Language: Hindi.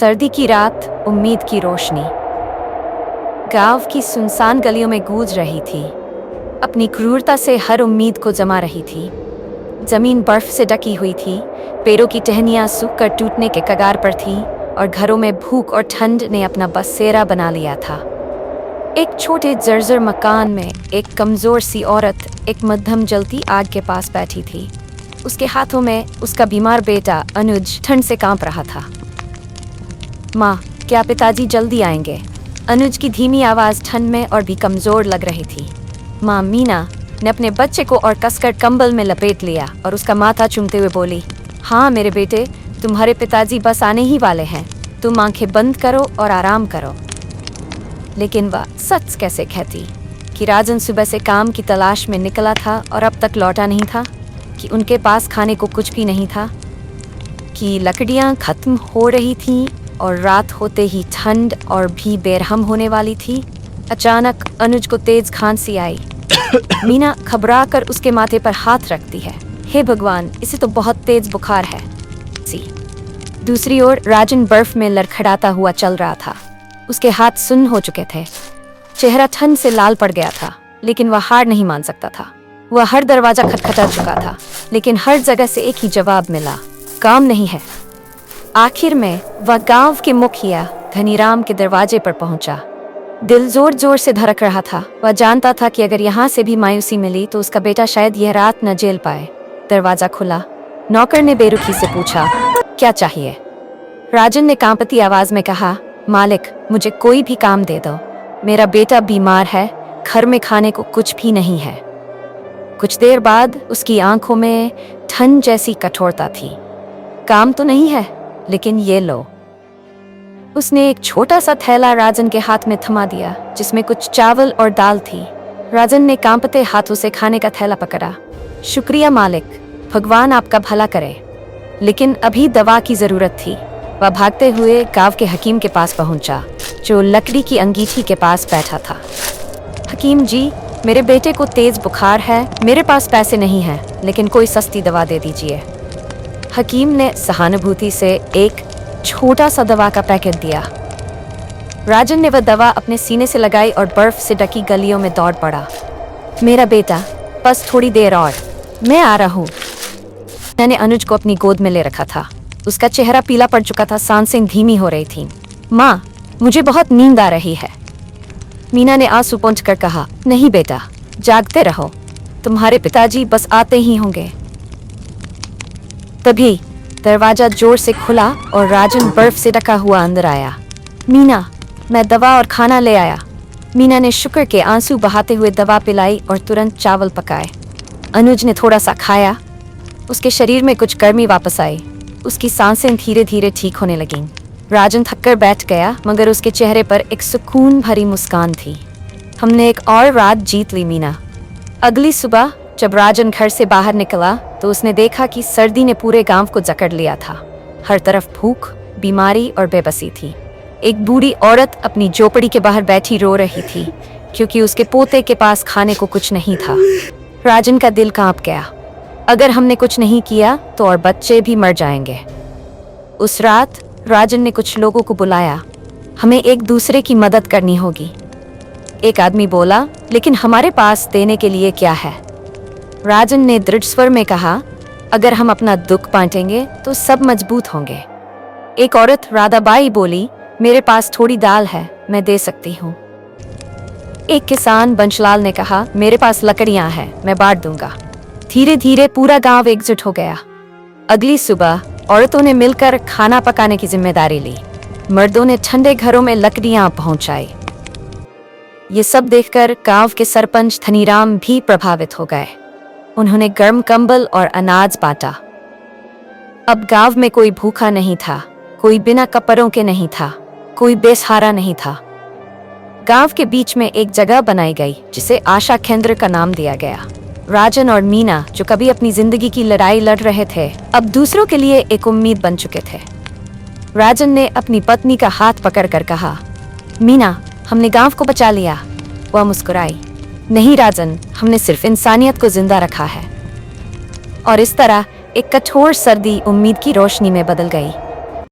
सर्दी की रात, उम्मीद की रोशनी गांव की सुनसान गलियों में गूंज रही थी। अपनी क्रूरता से हर उम्मीद को जमा रही थी। जमीन बर्फ से ढकी हुई थी, पेड़ों की टहनियां सूख कर टूटने के कगार पर थी और घरों में भूख और ठंड ने अपना बसेरा बना लिया था। एक छोटे जर्जर मकान में एक कमजोर सी औरत एक मध्यम जलती आग के पास बैठी थी। उसके हाथों में उसका बीमार बेटा अनुज ठंड से कांप रहा था। माँ, क्या पिताजी जल्दी आएंगे? अनुज की धीमी आवाज ठंड में और भी कमजोर लग रही थी। माँ मीना ने अपने बच्चे को और कसकर कंबल में लपेट लिया और उसका माथा चूमते हुए बोली, हाँ मेरे बेटे, तुम्हारे पिताजी बस आने ही वाले हैं। तुम आंखें बंद करो और आराम करो। लेकिन वह सच कैसे कहती कि राजन सुबह से काम की तलाश में निकला था और अब तक लौटा नहीं था, कि उनके पास खाने को कुछ भी नहीं था, कि लकड़ियां खत्म हो रही थीं और रात होते ही ठंड और भी बेरहम होने वाली थी। अचानक अनुज को तेज खांसी आई। मीना घबरा कर उसके माथे पर हाथ रखती है। हे भगवान, इसे तो बहुत तेज बुखार है। दूसरी ओर राजन बर्फ में लड़खड़ाता हुआ चल रहा था। उसके हाथ सुन्न हो चुके थे, चेहरा ठंड से लाल पड़ गया था, लेकिन वह हार नहीं मान सकता था। वह हर दरवाजा खटखटा चुका था, लेकिन हर जगह से एक ही जवाब मिला, काम नहीं है। आखिर में वह गांव के मुखिया धनीराम के दरवाजे पर पहुंचा। दिल जोर जोर से धड़क रहा था। वह जानता था कि अगर यहाँ से भी मायूसी मिली तो उसका बेटा शायद यह रात न झेल पाए। दरवाजा खुला। नौकर ने बेरुखी से पूछा, क्या चाहिए? राजन ने कांपती आवाज में कहा, मालिक, मुझे कोई भी काम दे दो। मेरा बेटा बीमार है, घर में खाने को कुछ भी नहीं है। कुछ देर बाद उसकी आंखों में ठंड जैसी कठोरता थी। काम तो नहीं है, लेकिन ये लो। उसने एक छोटा सा थैला राजन के हाथ में थमा दिया, जिसमें कुछ चावल और दाल थी। राजन ने कांपते हाथों से खाने का थैला पकड़ा। शुक्रिया मालिक, भगवान आपका भला करे, लेकिन अभी दवा की जरूरत थी। वह भागते हुए गांव के हकीम के पास पहुंचा, जो लकड़ी की अंगीठी के पास बैठा था। हकीम जी, मेरे बेटे को तेज बुखार है। मेरे पास पैसे नहीं हैं, लेकिन कोई सस्ती दवा दे दीजिए। हकीम ने सहानुभूति से एक छोटा सा दवा का पैकेट दिया। राजन ने वह दवा अपने सीने से लगाई और बर्फ से ढकी गलियों में दौड़ पड़ा। मेरा बेटा, बस थोड़ी देर और, मैं आ रहा हूँ। मैंने अनुज को अपनी गोद में ले रखा था। उसका चेहरा पीला पड़ चुका था, सांसें धीमी हो रही थीं। माँ, मुझे बहुत नींद आ रही है। मीना ने आंसू पोंछकर कहा, नहीं बेटा, जागते रहो, तुम्हारे पिताजी बस आते ही होंगे। तभी दरवाजा जोर से खुला और राजन बर्फ से ढका हुआ अंदर आया। मीना, मैं दवा और खाना ले आया। मीना ने शुक्र के आंसू बहाते हुए दवा पिलाई और तुरंत चावल पकाए। अनुज ने थोड़ा सा खाया। उसके शरीर में कुछ गर्मी वापस आई। उसकी सांसें धीरे धीरे ठीक होने लगीं। राजन थककर बैठ गया, मगर उसके चेहरे पर एक सुकून भरी मुस्कान थी। हमने एक और रात जीत ली मीना। अगली सुबह जब राजन घर से बाहर निकला तो उसने देखा कि सर्दी ने पूरे गांव को जकड़ लिया था। हर तरफ भूख, बीमारी और बेबसी थी। एक बूढ़ी औरत अपनी झोपड़ी के बाहर बैठी रो रही थी, क्योंकि उसके पोते के पास खाने को कुछ नहीं था। राजन का दिल कांप गया। अगर हमने कुछ नहीं किया तो और बच्चे भी मर जाएंगे। उस रात राजन ने कुछ लोगों को बुलाया। हमें एक दूसरे की मदद करनी होगी। एक आदमी बोला, लेकिन हमारे पास देने के लिए क्या है? राजन ने दृढ़ स्वर में कहा, अगर हम अपना दुख बांटेंगे तो सब मजबूत होंगे। एक औरत राधाबाई बोली, मेरे पास थोड़ी दाल है, मैं दे सकती हूँ। एक किसान बंशलाल ने कहा, मेरे पास लकड़ियां हैं, मैं बांट दूंगा। धीरे धीरे पूरा गांव एकजुट हो गया। अगली सुबह औरतों ने मिलकर खाना पकाने की जिम्मेदारी ली। मर्दों ने ठंडे घरों में लकड़ियां पहुंचाई। ये सब देखकर गांव के सरपंच धनीराम भी प्रभावित हो गए। उन्होंने गर्म कंबल और अनाज बांटा। अब गांव में कोई भूखा नहीं था, कोई बिना कपड़ों के नहीं था, कोई बेसहारा नहीं था। गांव के बीच में एक जगह बनाई गई, जिसे आशा केंद्र का नाम दिया गया। राजन और मीना, जो कभी अपनी जिंदगी की लड़ाई लड़ रहे थे, अब दूसरों के लिए एक उम्मीद बन चुके थे। राजन ने अपनी पत्नी का हाथ पकड़कर कहा, मीना, हमने गांव को बचा लिया। वह मुस्कुराई, नहीं राजन, हमने सिर्फ इंसानियत को जिंदा रखा है। और इस तरह एक कठोर सर्दी उम्मीद की रोशनी में बदल गई।